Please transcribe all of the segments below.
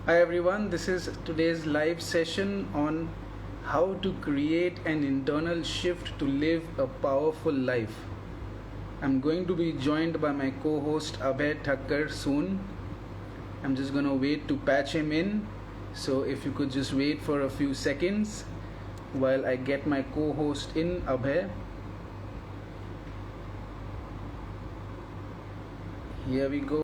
Hi everyone, this is today's live session on how to create an internal shift to live a powerful life. I'm going to be joined by my co-host Abhay Thakkar soon. I'm just going to wait to patch him in. So if you could just wait for a few seconds while I get my co-host in, Abhay. Here we go.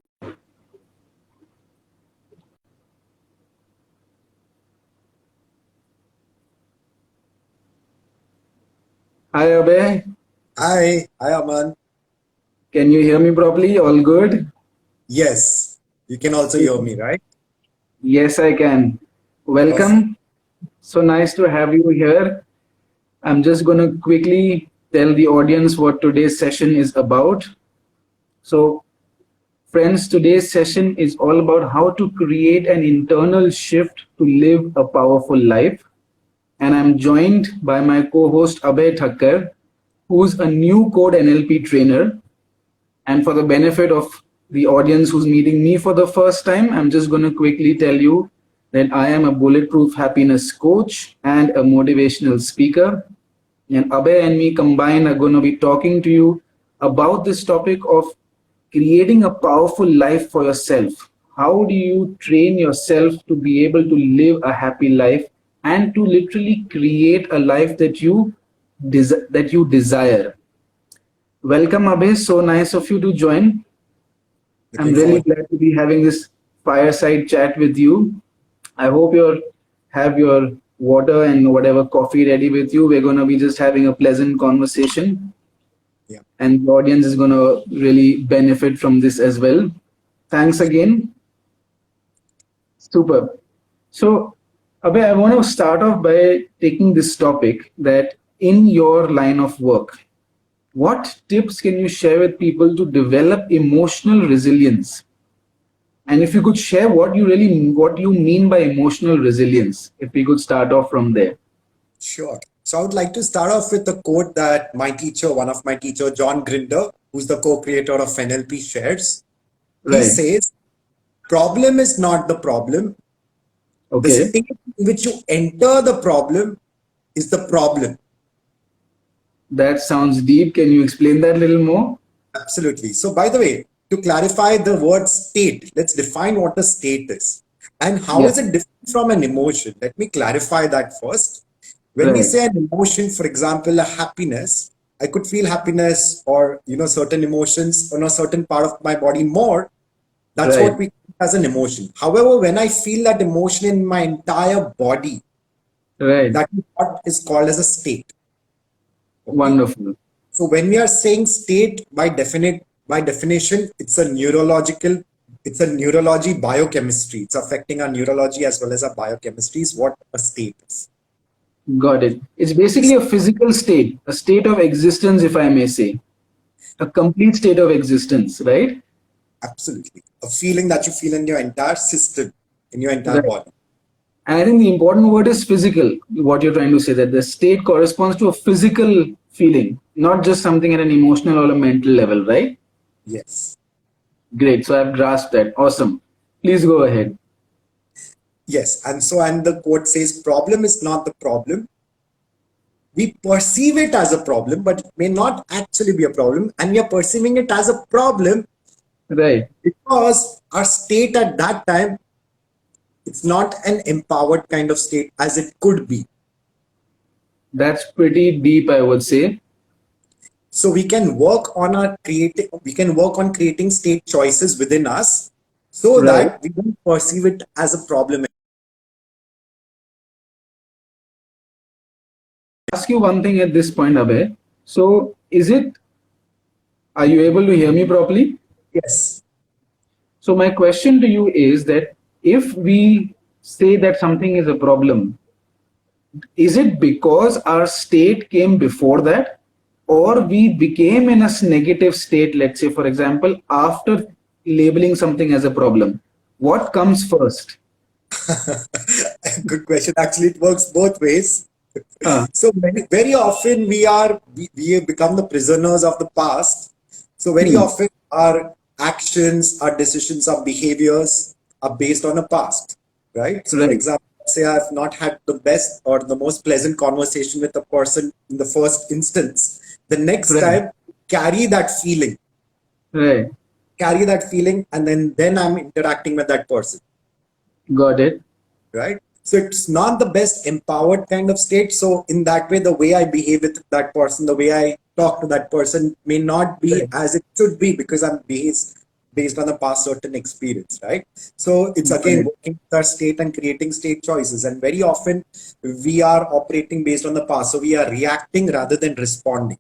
Hi Abhay, Hi, Aman. can you hear me properly? All good? Yes, you can also hear me, right? Yes, I can. Perfect. Welcome. So nice to have you here. I'm just going to quickly tell the audience what today's session is about. So, friends, today's session is all about how to create an internal shift to live a powerful life. And I'm joined by my co host Abhay Thakkar, who's a new code NLP trainer. And for the benefit of the audience who's meeting me for the first time, I'm just going to quickly tell you that I am a bulletproof happiness coach and a motivational speaker. And Abhay and me combined are going to be talking to you about this topic of creating a powerful life for yourself. How do you train yourself to be able to live a happy life and to literally create a life that you desire? Welcome, Abhay. So nice of you to join. I'm Looking really forward. glad to be having this fireside chat with you. I hope you have your water and whatever coffee ready with you. We're going to be just having a pleasant conversation, Yeah. and the audience is going to really benefit from this as well. Thanks again. Super. So, Abhay, I want to start off by taking this topic that in your line of work, what tips can you share with people to develop emotional resilience? And if you could share what you mean by emotional resilience, if we could start off from there. Sure. So I would like to start off with a quote that my teacher, one of my teacher, John Grinder, who's the co-creator of NLP, shares. He Right. says, problem is not the problem. The Okay. state in which you enter the problem is the problem. That sounds deep. Can you explain that a little more? Absolutely. So, by the way, to clarify the word state, let's define what a state is and how Yeah. is it different from an emotion. Let me clarify that first. When we Right. say an emotion, for example, a happiness, I could feel happiness or certain emotions on a certain part of my body more. That's what Right. we call as an emotion. However, when I feel that emotion in my entire body, Right. that is what is called as a state. Okay. Wonderful. So when we are saying state by definition, it's a neurology biochemistry. It's affecting our neurology as well as our biochemistry is what a state is. Got it. It's basically a physical state, a state of existence, if I may say, a complete state of existence, right? Absolutely. A feeling that you feel in your entire system, in your entire Right. body. And I think the important word is physical, what you're trying to say, that the state corresponds to a physical feeling, not just something at an emotional or a mental level, right? Yes. Great. So I've grasped that. Awesome. Please go ahead. Yes. And the quote says, problem is not the problem. We perceive it as a problem, but it may not actually be a problem. And we are perceiving it as a problem Right. because our state at that time, it's not an empowered kind of state as it could be. That's pretty deep, I would say. So we can work on creating state choices within us so Right. that we don't perceive it as a problem. Ask you one thing at this point, Abhay. So, are you able to hear me properly? Yes. So, my question to you is that if we say that something is a problem, is it because our state came before that? Or we became in a negative state, let's say, for example, after labeling something as a problem? What comes first? Good question. Actually, it works both ways. Uh, So very often we have become the prisoners of the past. So very hmm, often our actions, our decisions, our behaviors are based on a past. right? So for Right. example, say I've not had the best or the most pleasant conversation with a person in the first instance. The next Right. time, carry that feeling, Right. and then I'm interacting with that person, Got it. right? So it's not the best empowered kind of state. So in that way, the way I behave with that person, the way I talk to that person may not be Right. as it should be because I'm based on the past certain experience, right? So it's Got again it. working with our state and creating state choices. And very often we are operating based on the past. So we are reacting rather than responding.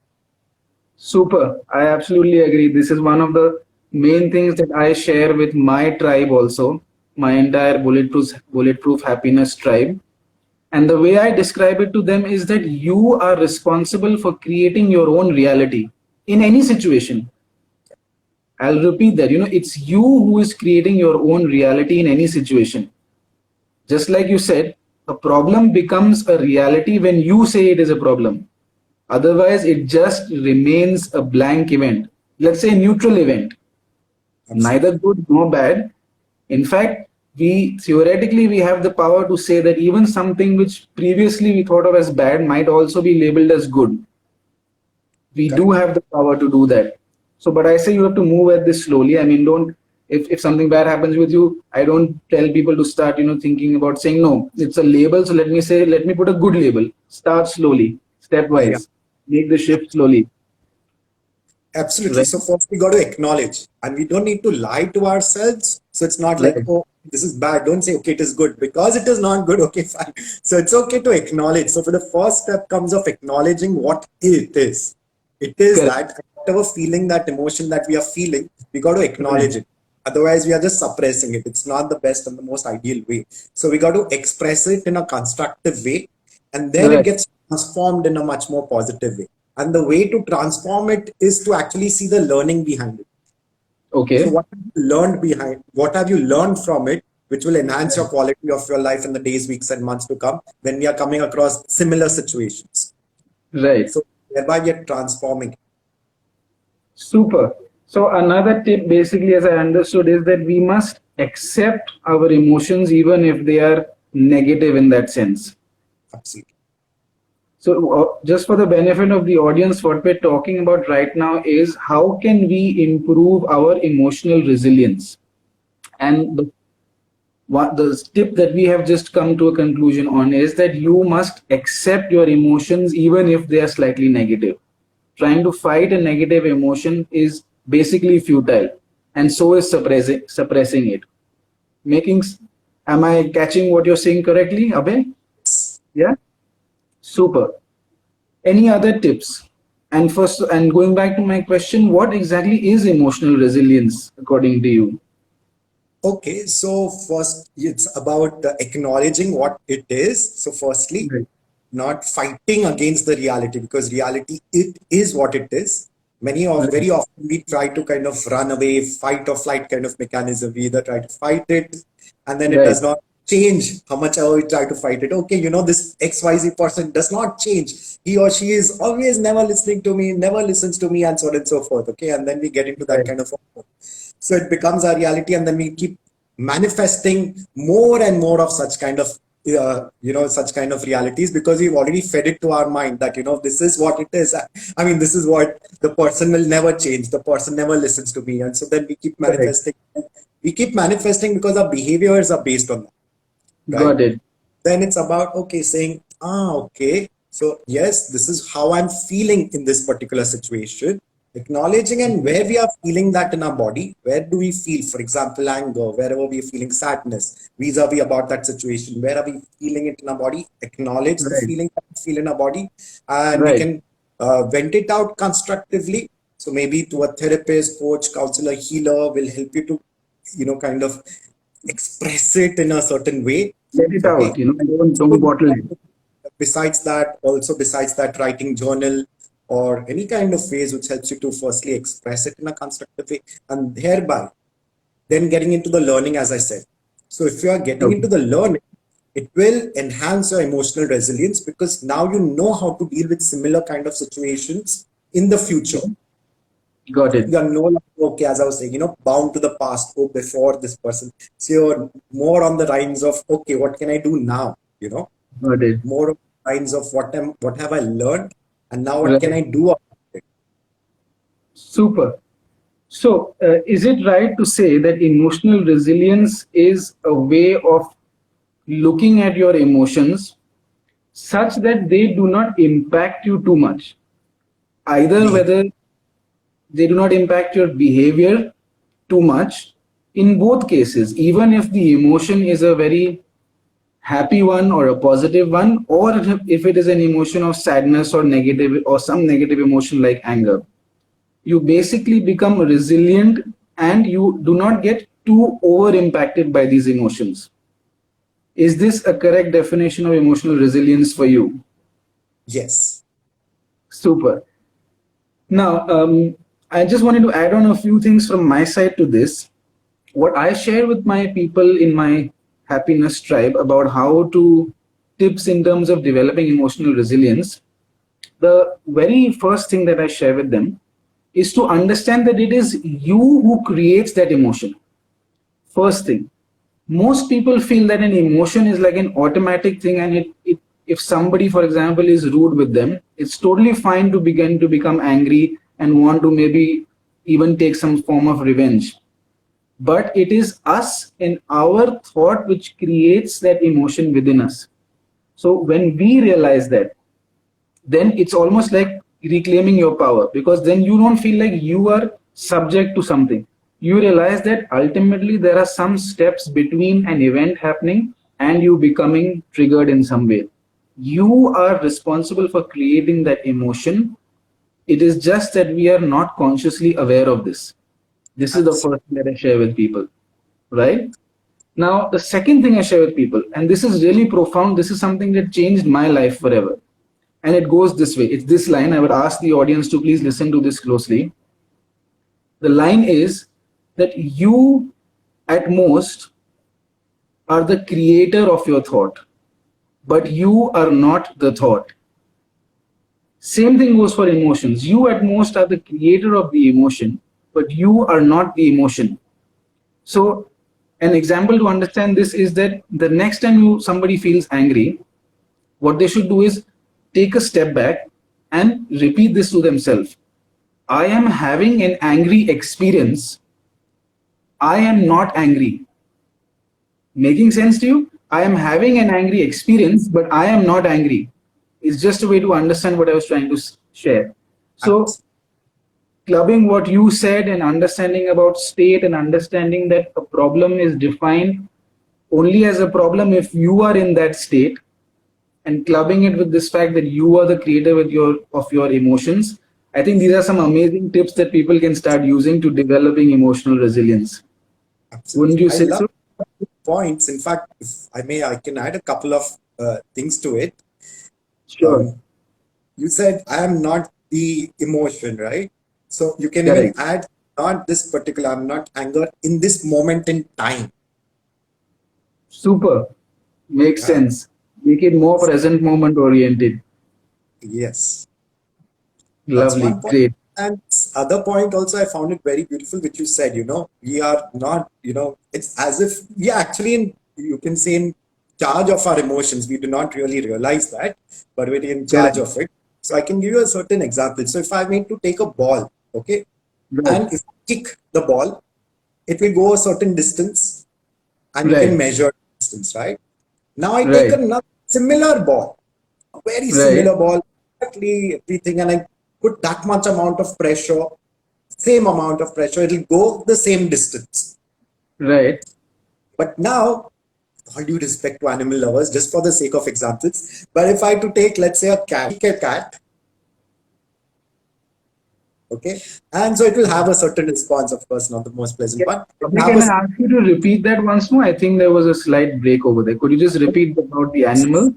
Super. I absolutely agree. This is one of the main things that I share with my tribe also, my entire bulletproof happiness tribe. And the way I describe it to them is that you are responsible for creating your own reality in any situation. I'll repeat that. It's you who is creating your own reality in any situation. Just like you said, a problem becomes a reality when you say it is a problem. Otherwise, it just remains a blank event. Let's say a neutral event, Absolutely. neither good nor bad. In fact, we theoretically we have the power to say that even something which previously we thought of as bad might also be labeled as good. We do Correct. have the power to do that. So, but I say you have to move at this slowly. I mean, don't, if something bad happens with you, I don't tell people to start, thinking about saying, no, it's a label. So let me put a good label. Start slowly, Yeah. stepwise, make the shift slowly. Absolutely. Right. So first we got to acknowledge, and we don't need to lie to ourselves. So it's not like, Right. oh, this is bad. Don't say, okay, it is good because it is not good. Okay, fine. So it's okay to acknowledge. So for the first step comes of acknowledging what it is. It is Correct. that whatever feeling, that emotion that we are feeling, we got to Right. acknowledge it. Otherwise, we are just suppressing it. It's not the best and the most ideal way. So we got to express it in a constructive way, and then it Right. gets transformed in a much more positive way. And the way to transform it is to actually see the learning behind it. So Okay. what have you learned behind? What have you learned from it, which will enhance your quality of your life in the days, weeks, and months to come when we are coming across similar situations. Right. So thereby we are transforming. Super. So another tip, basically, as I understood, is that we must accept our emotions even if they are negative in that sense. Absolutely. So, just for the benefit of the audience, what we're talking about right now is how can we improve our emotional resilience? And the tip that we have just come to a conclusion on is that you must accept your emotions even if they are slightly negative. Trying to fight a negative emotion is basically futile, and so is suppressing it. Making, am I catching what you're saying correctly, Abhay? Yeah, super. Any other tips? And first, and going back to my question, what exactly is emotional resilience according to you? Okay, so first it's about acknowledging what it is. So firstly, Right. not fighting against the reality because reality it is what it is. Right. Very often we try to kind of run away, fight or flight kind of mechanism. We either try to fight it and then it Right. does not change how much ever we try to fight it. Okay, this XYZ person does not change. He or she is always never listening to me, never listens to me, and so on and so forth. Okay, and then we get into that Right. kind of, so it becomes our reality, and then we keep manifesting more and more of such kind of such kind of realities because we've already fed it to our mind that this is what it is. I mean, this is what the person will never change, the person never listens to me, and so then Correct. we keep manifesting because our behaviors are based on that, right? Got it. Then it's about, okay, saying, okay, so yes, this is how I'm feeling in this particular situation. Acknowledging and where we are feeling that in our body, where do we feel, for example, anger, wherever we are feeling sadness, vis-a-vis about that situation, where are we feeling it in our body? Acknowledge the Right. feeling that we feel in our body, and we Right. can vent it out constructively. So maybe to a therapist, coach, counselor, healer will help you to, kind of express it in a certain way. Let it Okay. out. Don't bottle it. Besides that, writing journal or any kind of phase which helps you to firstly express it in a constructive way, and thereby then getting into the learning, as I said. So if you are getting Okay. into the learning, it will enhance your emotional resilience because now you know how to deal with similar kind of situations in the future. Got it. You're no longer, okay, as I was saying, bound to the past, oh, before this person. So you're more on the lines of, okay, what can I do now? Got it. More on the lines of what have I learned, and now what can Right. I do about it? Super. So, is it right to say that emotional resilience is a way of looking at your emotions such that they do not impact you too much? Either Yeah. whether they do not impact your behavior too much, in both cases, even if the emotion is a very happy one or a positive one, or if it is an emotion of sadness or negative or some negative emotion like anger, you basically become resilient and you do not get too over impacted by these emotions. Is this a correct definition of emotional resilience for you? Yes. Super. Now, I just wanted to add on a few things from my side to this. What I share with my people in my happiness tribe about how to tips in terms of developing emotional resilience, the very first thing that I share with them is to understand that it is you who creates that emotion. First thing, most people feel that an emotion is like an automatic thing, and if somebody, for example, is rude with them, it's totally fine to begin to become angry and want to maybe even take some form of revenge. But it is us and our thought which creates that emotion within us. So when we realize that, then it's almost like reclaiming your power, because then you don't feel like you are subject to something. You realize that ultimately there are some steps between an event happening and you becoming triggered in some way. You are responsible for creating that emotion. It is just that we are not consciously aware of this. This is the Absolutely. first thing that I share with people, right? Now, the second thing I share with people, and this is really profound, this is something that changed my life forever. And it goes this way. It's this line. I would ask the audience to please listen to this closely. The line is that you, at most, are the creator of your thought, but you are not the thought. Same thing goes for emotions. You, at most, are the creator of the emotion, but you are not the emotion. So, an example to understand this is that the next time somebody feels angry, what they should do is take a step back and repeat this to themselves. I am having an angry experience. I am not angry. Making sense to you? I am having an angry experience, but I am not angry. It's just a way to understand what I was trying to share. So, Absolutely. clubbing what you said and understanding about state and understanding that a problem is defined only as a problem if you are in that state, and clubbing it with this fact that you are the creator with your emotions. I think these are some amazing tips that people can start using to developing emotional resilience. Wouldn't Absolutely. you I say love so? points. In fact, if I may, I can add a couple of things to it. Sure. You said I am not the emotion, right? So you can even Correct. add not this particular, I'm not anger in this moment in time. Super. Makes Yeah. sense. Make it more present moment oriented. Yes. That's Lovely. one point. Great. And other point also, I found it very beautiful, which you said, we are not, it's as if we are actually you can say in charge of our emotions. We do not really realize that, but we're in charge Correct. of it. So I can give you a certain example. So if I need to take a ball, okay, Right. and if I kick the ball, it will go a certain distance and you can Right. measure distance, right? Now I take Right. another similar ball, a very Right. similar ball, exactly everything, and I put that much amount of pressure, same amount of pressure, it'll go the same distance. Right. But now, all due respect to animal lovers, just for the sake of examples, but if I to take, let's say, a cat, okay, and so it will have a certain response, of course, not the most pleasant one. It will Abhi, have can a I ask you to repeat that once more? I think there was a slight break over there. Could you just repeat about the animal?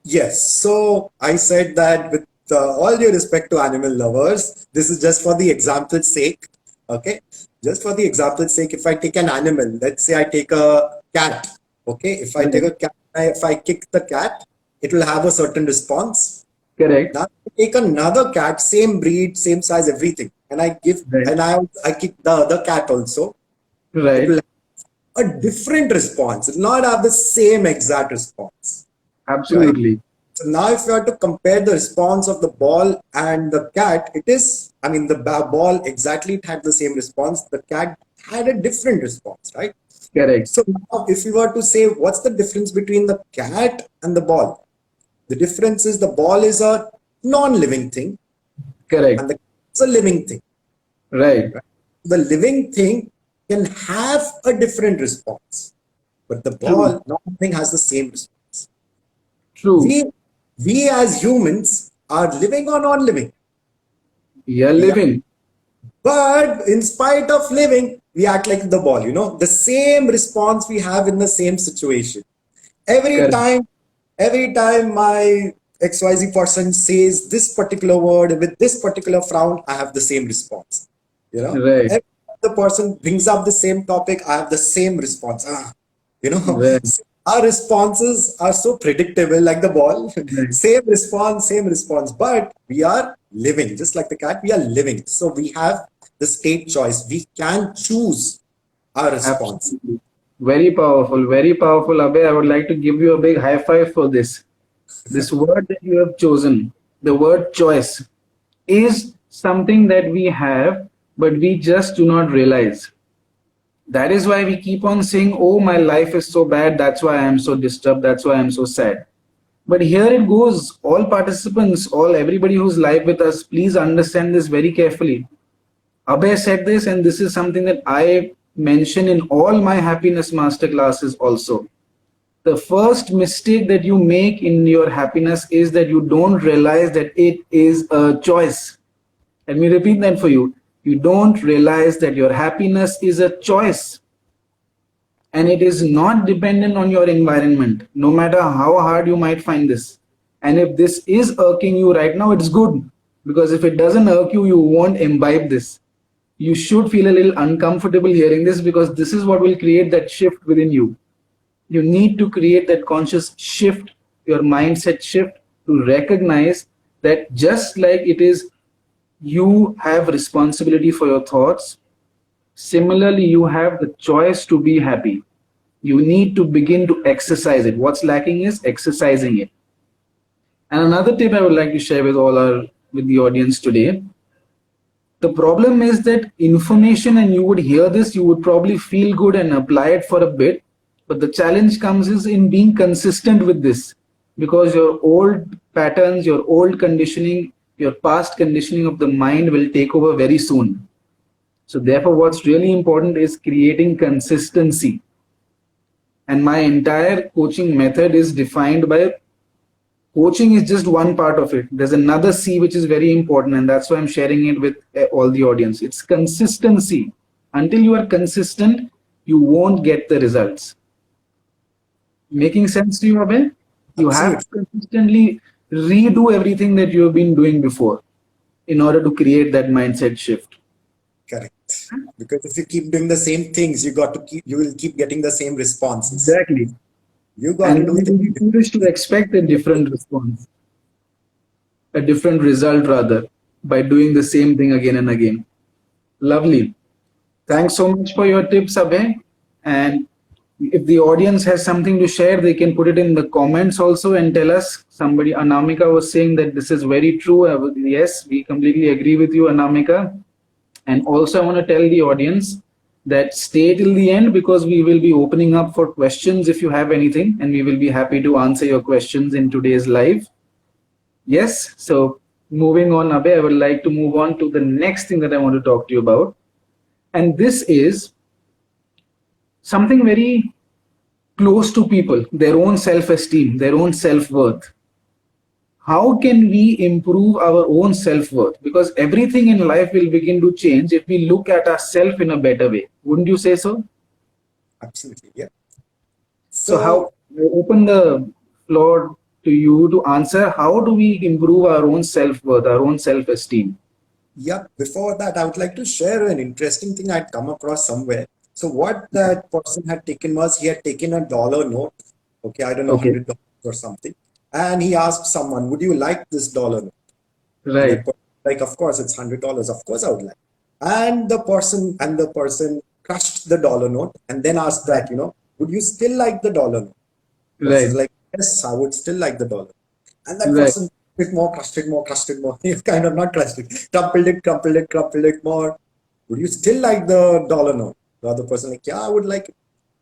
Yes. So I said that with all due respect to animal lovers, this is just for the example's sake. Okay. Just for the example's sake, if I take an animal, let's say I take a cat. Okay. If I take Right. a cat, if I kick the cat, it will have a certain response. Correct. Now, take another cat, same breed, same size, everything. and I give, Right. and I kick the other cat also, it Right. will have a different response. It will not have the same exact response, right? Absolutely. So now if you have to compare the response of the ball and the cat, it is, I mean, the ball exactly it had the same response. The cat had a different response, right? Correct. So now if you were to say what's the difference between the cat and the ball? The difference is the ball is a non-living thing and Correct. the cat is a living thing, Right. right? The living thing can have a different response, but the True. ball, non-living, has the same response. True. We we as humans are living or non-living. You're We are, living. but in spite of living, we act like the ball. The same response we have in the same situation. Every Correct. time, every time my XYZ person says this particular word with this particular frown, I have the same response. Right. Every time the person brings up the same topic, I have the same response. You know, Right. our responses are so predictable, like the ball. Right. Same response, but we are living, just like the cat, we are living. So we have the state choice. We can choose our response. Absolutely. Very powerful. Very powerful, Abhay. I would like to give you a big high five for this. This word that you have chosen, the word choice, is something that we have, but we just do not realize. That is why we keep on saying, oh, my life is so bad. That's why I am so disturbed. That's why I'm so sad. But here it goes. All participants, everybody who's live with us, please understand this very carefully. Abhay said this, and this is something that I mention in all my happiness master classes also. The first mistake that you make in your happiness is that you don't realize that it is a choice. Let me repeat that for you. You don't realize that your happiness is a choice, and it is not dependent on your environment, no matter how hard you might find this. And if this is irking you right now, it's good, because if it doesn't irk you, you won't imbibe this. You should feel a little uncomfortable hearing this, because this is what will create that shift within you. You need to create that conscious shift, your mindset shift, to recognize that just like it is you have responsibility for your thoughts, similarly you have the choice to be happy. You need to begin to exercise it. What's lacking is exercising it. And another tip I would like to share with the audience today. The problem is that information, and you would hear this, you would probably feel good and apply it for a bit, but the challenge comes is in being consistent with this, because your old patterns, your old conditioning, your past conditioning of the mind will take over very soon. So therefore, what's really important is creating consistency. And my entire coaching method is defined by, coaching is just one part of it. There's another C which is very important, and that's why I'm sharing it with all the audience. It's consistency. Until you are consistent, you won't get the results. Making sense to you, Abhay? You have Absolutely. to consistently redo everything that you have been doing before in order to create that mindset shift. Correct. Because if you keep doing the same things, you will keep getting the same responses. Exactly. You got to And do it would be things. foolish to expect a different response, a different result rather, by doing the same thing again and again. Lovely. Thanks so much for your tips, Abhay. And if the audience has something to share, they can put it in the comments also and tell us. Somebody, Anamika, was saying that this is very true. Yes, we completely agree with you, Anamika. And also, I want to tell the audience that stay till the end, because we will be opening up for questions if you have anything, and we will be happy to answer your questions in today's live. Yes, so moving on, Abhay, I would like to move on to the next thing that I want to talk to you about. And this is something very close to people, their own self-esteem, their own self-worth. How can we improve our own self-worth? Because everything in life will begin to change if we look at ourselves in a better way. Wouldn't you say so? Absolutely. Yeah. So how, I open the floor to you to answer, how do we improve our own self-worth, our own self-esteem? Yeah, before that, I would like to share an interesting thing I'd come across somewhere. So what that person had taken was, he had taken a dollar note, okay, I don't know, Okay, $100 or something, and he asked someone, would you like this dollar note? And that right. person like, of course, it's $100. Of course, I would like. And the person crushed the dollar note and then asked that, would you still like the dollar note? Person's Right. like, yes, I would still like the dollar. And that Right. person crushed it more, crushed it more. He's kind of not crushed it, crumpled it more. Would you still like the dollar note? The other person like, yeah, I would like it.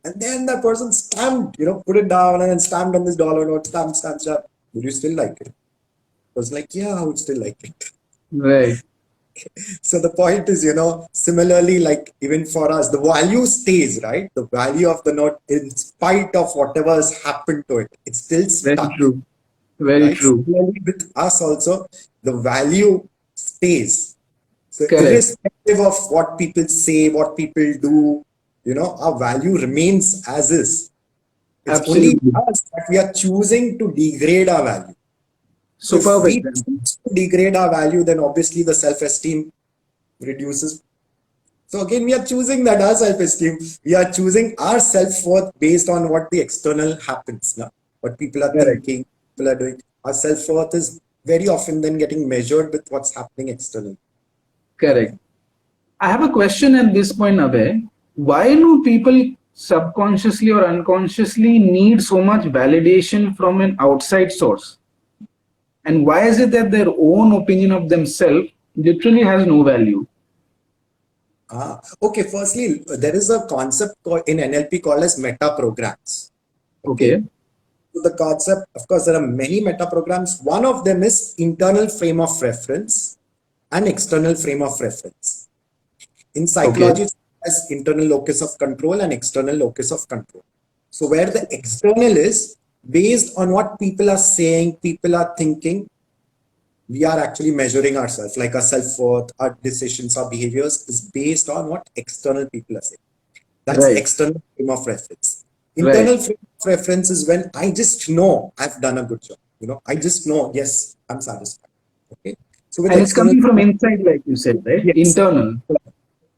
And then that person stamped, put it down and then stamped on this dollar note, stamp. Would you still like it? I was like, yeah, I would still like it. Right. So the point is, similarly, like even for us, the value stays, right? The value of the note, in spite of whatever has happened to it, it's still Very stuck, true. Very right? true. Similarly, with us also, the value stays. So Correct. irrespective of what people say, what people do, our value remains as is. It's only Absolutely. us that we are choosing to degrade our value. So if Superb we example. choose to degrade our value, then obviously the self-esteem reduces. So again, we are choosing that our self-esteem, we are choosing our self-worth based on what the external happens now, what people are Correct. thinking, people are doing. Our self-worth is very often then getting measured with what's happening externally. Correct. I have a question at this point, Abhay. Why do people subconsciously or unconsciously need so much validation from an outside source? And why is it that their own opinion of themselves literally has no value? Okay, firstly, there is a concept in NLP called as meta programs. Okay. Okay. So the concept, of course, there are many meta programs. One of them is internal frame of reference and external frame of reference. In Okay. psychology, it's as internal locus of control and external locus of control. So where the external is based on what people are saying, people are thinking, we are actually measuring ourselves, like our self-worth, our decisions, our behaviors is based on what external people are saying. That's Right. external frame of reference. Right. Internal frame of reference is when I just know I've done a good job. I just know, yes, I'm satisfied. Okay. So with And it's external, coming from inside, like you said, right? yes, Internal.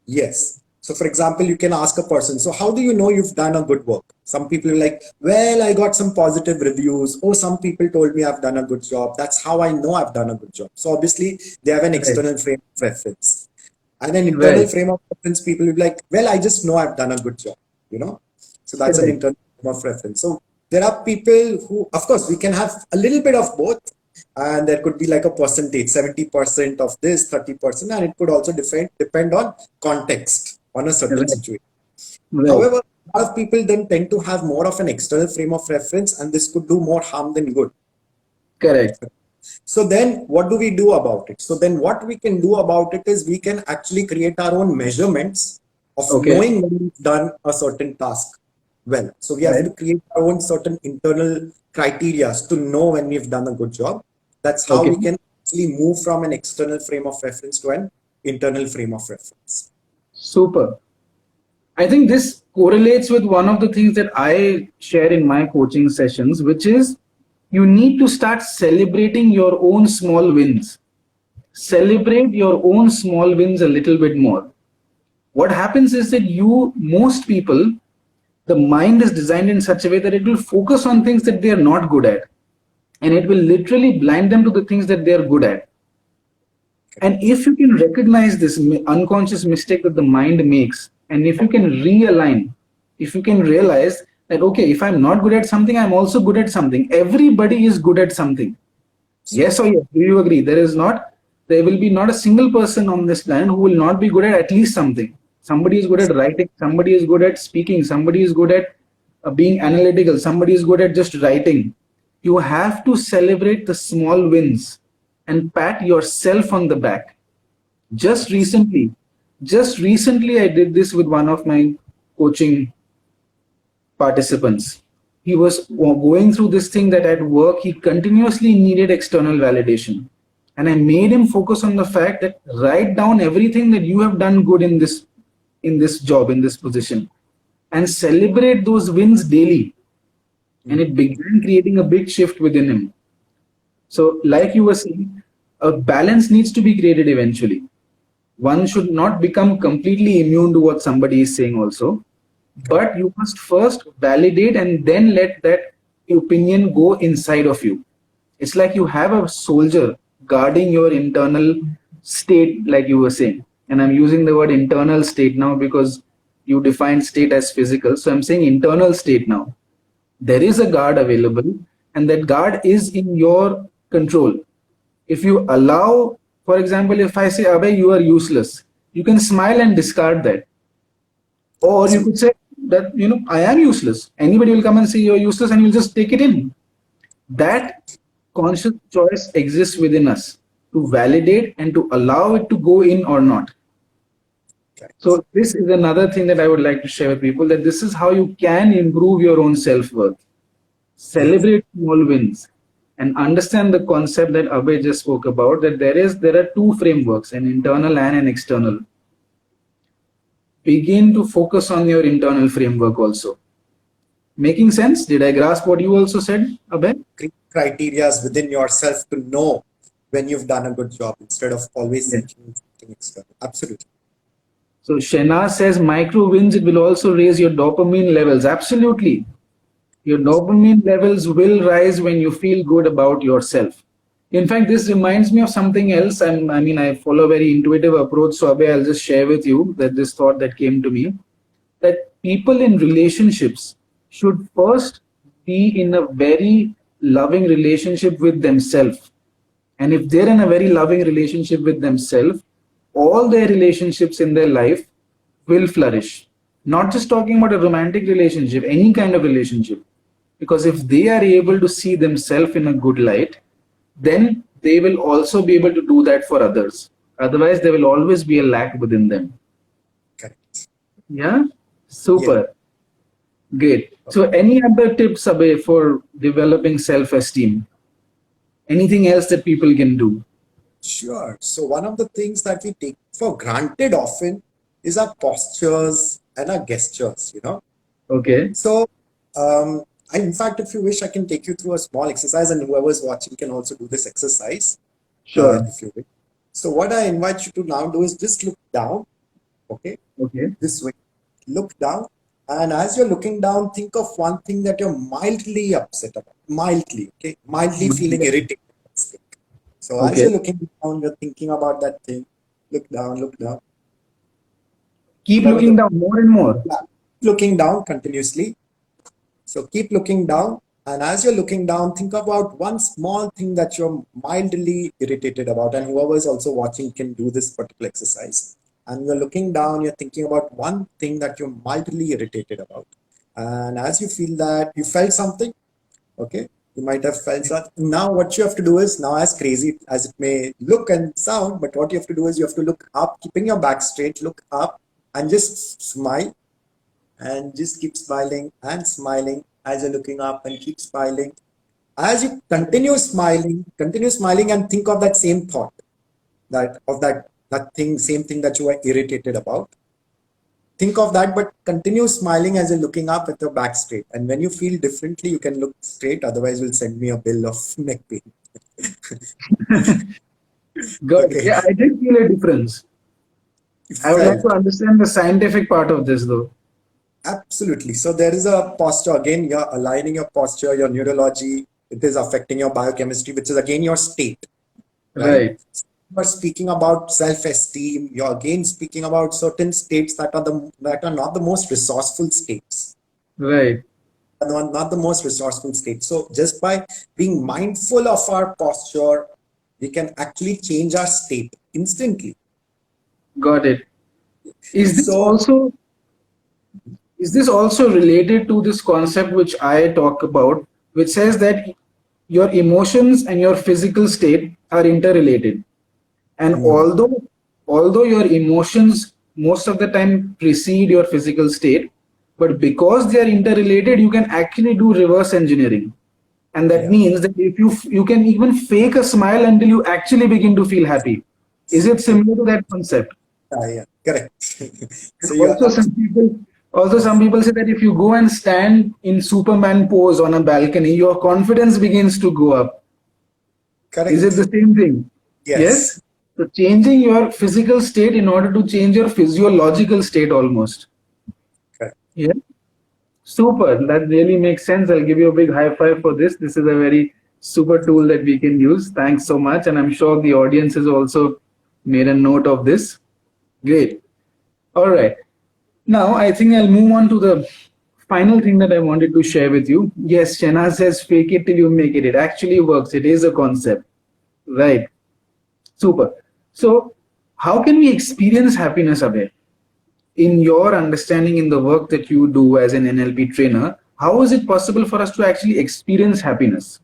yes. So for example, you can ask a person, so how do you know you've done a good work? Some people are like, well, I got some positive reviews. Oh, some people told me I've done a good job. That's how I know I've done a good job. So obviously they have an Right. external frame of reference. And an internal Right. frame of reference, people will be like, well, I just know I've done a good job, you know? So that's an Correct. internal frame of reference. So there are people who, of course, we can have a little bit of both. And there could be like a percentage, 70% of this, 30%, and it could also depend on context on a certain Right. situation. Right. However, a lot of people then tend to have more of an external frame of reference, and this could do more harm than good. Correct. So then what do we do about it? So then what we can do about it is we can actually create our own measurements of Okay. knowing when we've done a certain task well. So we have Right. to create our own certain internal criteria to know when we've done a good job. That's how Okay. we can actually move from an external frame of reference to an internal frame of reference. Super. I think this correlates with one of the things that I share in my coaching sessions, which is you need to start celebrating your own small wins. Celebrate your own small wins a little bit more. What happens is that most people, the mind is designed in such a way that it will focus on things that they are not good at. And it will literally blind them to the things that they are good at. And if you can recognize this unconscious mistake that the mind makes, and if you can realign, if you can realize that, okay, if I'm not good at something, I'm also good at something. Everybody is good at something. Yes or yes? Do you agree? There will be not a single person on this planet who will not be good at least something. Somebody is good at writing, somebody is good at speaking, somebody is good at being analytical, somebody is good at just writing. You have to celebrate the small wins and pat yourself on the back. Just recently, I did this with one of my coaching participants. He was going through this thing that at work he continuously needed external validation. And I made him focus on the fact that write down everything that you have done good in this job, in this position, and celebrate those wins daily. And it began creating a big shift within him. So, like you were saying, a balance needs to be created eventually. One should not become completely immune to what somebody is saying also, but you must first validate and then let that opinion go inside of you. It's like you have a soldier guarding your internal state, like you were saying. And I'm using the word internal state now because you defined state as physical. So I'm saying internal state now. There is a guard available, and that guard is in your control. If you allow, for example, if I say, Abhay, you are useless, you can smile and discard that. Or you could say that, I am useless. Anybody will come and say you're useless and you'll just take it in. That conscious choice exists within us to validate and to allow it to go in or not. So this is another thing that I would like to share with people, that this is how you can improve your own self-worth. Celebrate small wins and understand the concept that Abhay just spoke about, that there are two frameworks, an internal and an external. Begin to focus on your internal framework also. Making sense? Did I grasp what you also said, Abhay? Criteria within yourself to know when you've done a good job instead of always searching something external. Absolutely. So Shenaz says micro wins, it will also raise your dopamine levels. Absolutely. Your dopamine levels will rise when you feel good about yourself. In fact, this reminds me of something else. I follow a very intuitive approach. So Abhay, I'll just share with you that this thought that came to me, that people in relationships should first be in a very loving relationship with themselves. And if they're in a very loving relationship with themselves, all their relationships in their life will flourish. Not just talking about a romantic relationship, any kind of relationship. Because if they are able to see themselves in a good light, then they will also be able to do that for others. Otherwise, there will always be a lack within them. Correct. Yeah? Super. Yeah. Great. So any other tips, Abhay, for developing self-esteem? Anything else that people can do? Sure. So one of the things that we take for granted often is our postures and our gestures, Okay. So, in fact, if you wish, I can take you through a small exercise, and whoever's watching can also do this exercise. Sure. If you wish. So what I invite you to now do is just look down. Okay. This way. Look down. And as you're looking down, think of one thing that you're mildly upset about. Mildly, okay? Mildly feeling irritated. So as you're looking down, you're thinking about that thing. Look down, look down. Keep looking down more and more. Yeah, looking down continuously. So keep looking down. And as you're looking down, think about one small thing that you're mildly irritated about. And whoever is also watching can do this particular exercise. And you're looking down, you're thinking about one thing that you're mildly irritated about. And as you feel that, you felt something, okay? You might have felt that. Now what you have to do is, now as crazy as it may look and sound, but what you have to do is you have to look up, keeping your back straight, look up and just smile. And just keep smiling and smiling as you're looking up, and keep smiling. As you continue smiling and think of that same thought, that same thing that you were irritated about. Think of that, but continue smiling as you're looking up with your back straight. And when you feel differently, you can look straight. Otherwise, you'll send me a bill of neck pain. Good. Okay. Yeah, I did feel a difference. I would like to understand the scientific part of this, though. Absolutely. So there is a posture. Again, you're aligning your posture, your neurology. It is affecting your biochemistry, which is again your state. Right. You're speaking about self-esteem. You're again speaking about certain states that are not the most resourceful states. Right. Not the most resourceful state. So just by being mindful of our posture, we can actually change our state instantly. Got it. Is this also related to this concept which I talk about, which says that your emotions and your physical state are interrelated? And although your emotions most of the time precede your physical state, but because they are interrelated, you can actually do reverse engineering. And that means that if you can even fake a smile until you actually begin to feel happy. Is it similar to that concept? Yeah, correct. So some people say that if you go and stand in Superman pose on a balcony, your confidence begins to go up. Correct. Is it the same thing? Yes. So changing your physical state in order to change your physiological state almost. Correct. Yeah. Super. That really makes sense. I'll give you a big high five for this. This is a very super tool that we can use. Thanks so much. And I'm sure the audience is also Made a note of this. Great. All right. Now, I think I'll move on to the final thing that I wanted to share with you. Yes, Shana says fake it till you make it. It actually works. It is a concept. Right. Super. So, how can we experience happiness, Abhay? In your understanding, in the work that you do as an NLP trainer, how is it possible for us to actually experience happiness?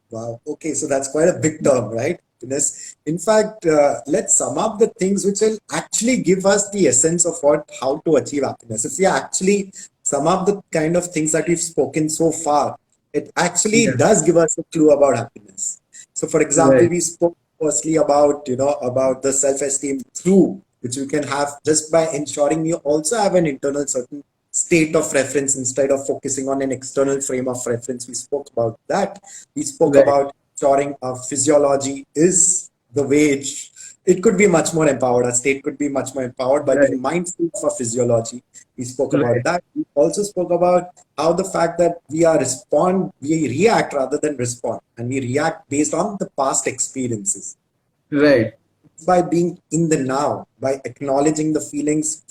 Wow. Okay. So that's quite a big term, right? Happiness. In fact, let's sum up the things which will actually give us the essence of how to achieve happiness. If we actually sum up the kind of things that we've spoken so far, it actually Yeah. does give us a clue about happiness. So, for example, Right. we spoke firstly about, about the self-esteem through which you can have just by ensuring you also have an internal certain state of reference instead of focusing on an external frame of reference. We spoke about that. We spoke Right. about ensuring our physiology is the way it could be much more empowered. Our state could be much more empowered by being Right. mindful of our physiology. We spoke about Right. that. We also spoke about how the fact that we react rather than respond, and we react based on the past experiences Right. by being in the now, by acknowledging the feelings,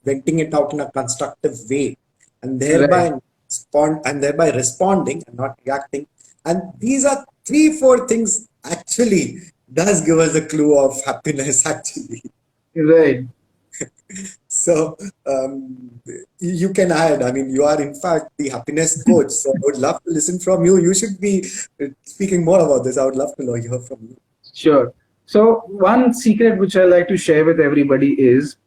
venting it out in a constructive way, and Right. thereby responding and not reacting. And these are 3, 4 things actually does give us a clue of happiness actually. Right. So you can add. I mean, you are in fact the happiness coach. So I would love to listen from you. You should be speaking more about this. I would love to hear from you. Sure. So, one secret which I like to share with everybody is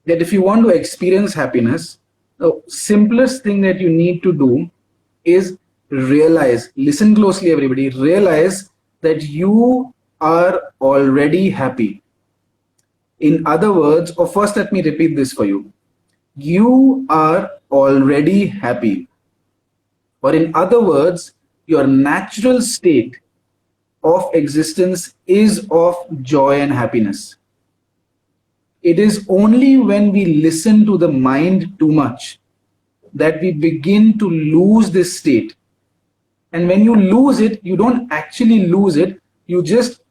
that if you want to experience happiness, the simplest thing that you need to do is realize, listen closely, everybody, realize that you are already happy. In other words, or first, let me repeat this for you. You are already happy. Or, in other words, your natural state of existence is of joy and happiness. It is only when we listen to the mind too much that we begin to lose this state. And when you lose it, you don't actually lose it, you just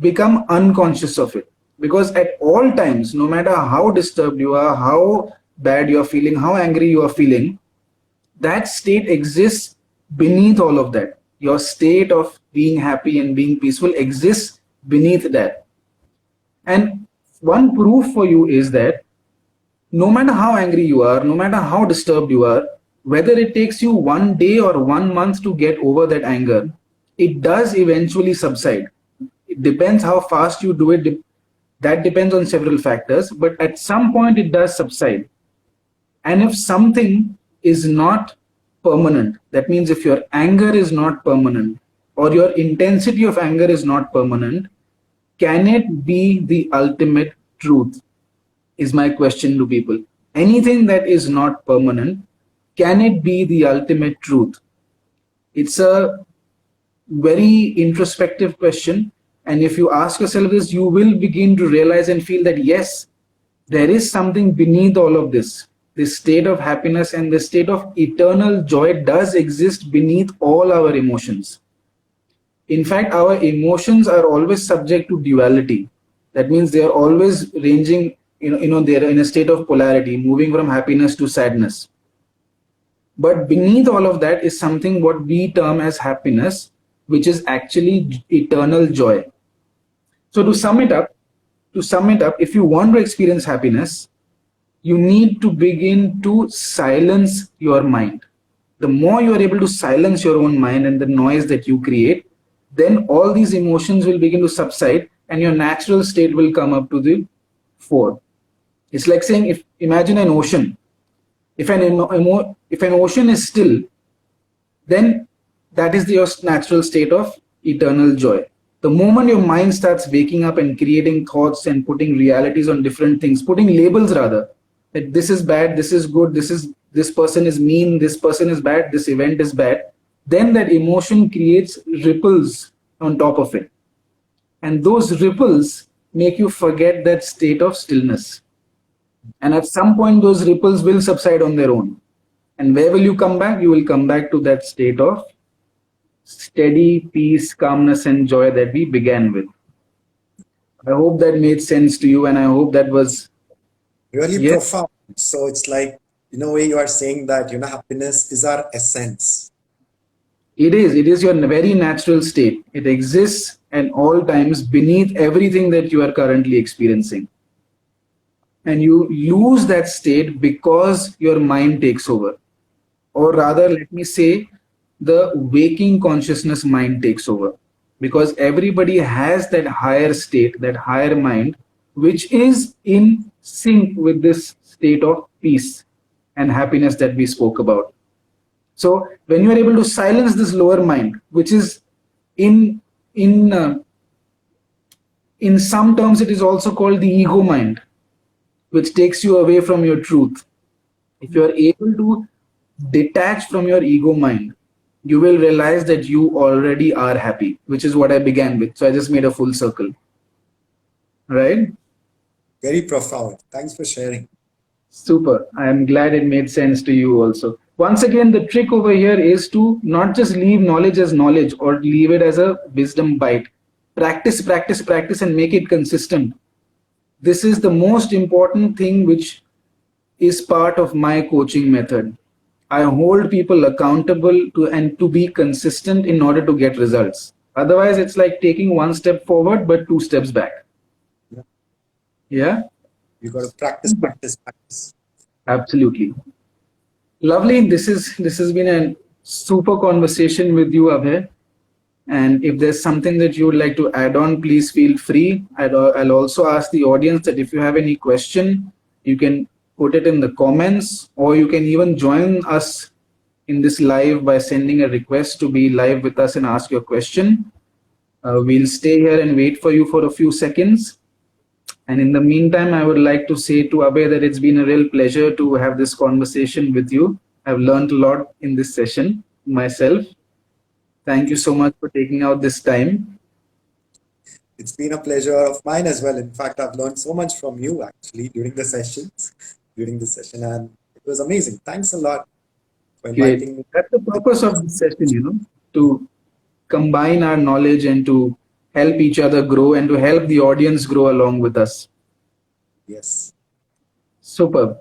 become unconscious of it. Because at all times, no matter how disturbed you are, how bad you are feeling, how angry you are feeling, that state exists beneath all of that. Your state of being happy and being peaceful exists beneath that. And one proof for you is that no matter how angry you are, no matter how disturbed you are, whether it takes you 1 day or 1 month to get over that anger, it does eventually subside. It depends how fast you do it. That depends on several factors, but at some point it does subside. And if something is not permanent, that means if your anger is not permanent or your intensity of anger is not permanent, can it be the ultimate truth? Is my question to people. Anything that is not permanent, can it be the ultimate truth? It's a very introspective question. And if you ask yourself this, you will begin to realize and feel that yes, there is something beneath all of this. This state of happiness and this state of eternal joy does exist beneath all our emotions. In fact, our emotions are always subject to duality. That means they are always ranging, they're in a state of polarity, moving from happiness to sadness. But beneath all of that is something what we term as happiness, which is actually eternal joy. So to sum it up, if you want to experience happiness, you need to begin to silence your mind. The more you are able to silence your own mind and the noise that you create, then all these emotions will begin to subside and your natural state will come up to the fore. It's like saying, imagine an ocean. If an ocean is still, then that is your natural state of eternal joy. The moment your mind starts waking up and creating thoughts and putting realities on different things, putting labels rather, that this is bad, this is good, this person is mean, this person is bad, this event is bad, then that emotion creates ripples on top of it. And those ripples make you forget that state of stillness. And at some point, those ripples will subside on their own. And where will you come back? You will come back to that state of steady peace, calmness, and joy that we began with. I hope that made sense to you, and I hope that was, Really yes, profound. So it's like, in a way, you are saying that, happiness is our essence. it is. It is your very natural state. It exists at all times beneath everything that you are currently experiencing. And you lose that state because your mind takes over. Or rather, let me say, the waking consciousness mind takes over. Because everybody has that higher state, that higher mind, which is in sync with this state of peace and happiness that we spoke about. So when you are able to silence this lower mind, which is in in uh, in some terms it is also called the ego mind, which takes you away from your truth. If you are able to detach from your ego mind, you will realize that you already are happy, which is what I began with. So I just made a full circle, right? Very profound. Thanks for sharing. Super. I am glad it made sense to you also. Once again, the trick over here is to not just leave knowledge as knowledge or leave it as a wisdom bite. Practice, practice, practice, and make it consistent. This is the most important thing which is part of my coaching method. I hold people accountable to and to be consistent in order to get results. Otherwise, it's like taking one step forward but two steps back. Yeah. Yeah, You got to practice, practice, practice. absolutely. Lovely. This has been a super conversation with you, Abhay. And if there's something that you would like to add on, please feel free. I'll also ask the audience that if you have any question, you can put it in the comments, or you can even join us in this live by sending a request to be live with us and ask your question. We'll stay here and wait for you for a few seconds. And in the meantime, I would like to say to Abhay that it's been a real pleasure to have this conversation with you. I've learned a lot in this session myself. Thank you so much for taking out this time. It's been a pleasure of mine as well. In fact, I've learned so much from you actually during the sessions, during the session, and it was amazing. Thanks a lot for Great. inviting me. That's the purpose of this session, to combine our knowledge and to help each other grow and to help the audience grow along with us. Yes. Superb.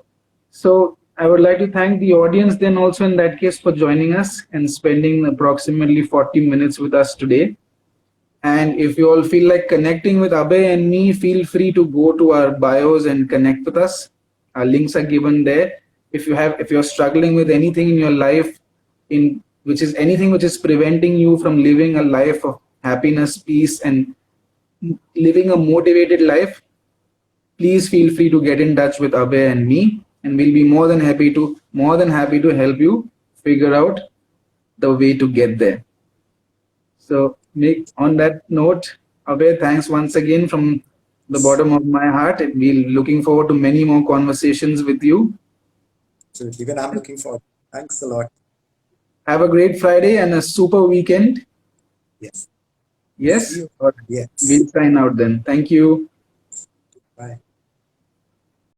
So I would like to thank the audience then also in that case for joining us and spending approximately 40 minutes with us today. And if you all feel like connecting with Abhay and me, feel free to go to our bios and connect with us. Our links are given there. If you're struggling with anything in your life, which is preventing you from living a life of happiness, peace, and living a motivated life, please feel free to get in touch with Abhay and me, and we'll be more than happy to help you figure out the way to get there. So on that note, Abhay, thanks once again from the bottom of my heart. We're looking forward to many more conversations with you. So even I'm looking forward. Thanks a lot. Have a great Friday and a super weekend. Yes. Yes? Yes. We'll sign out then. Thank you. Bye.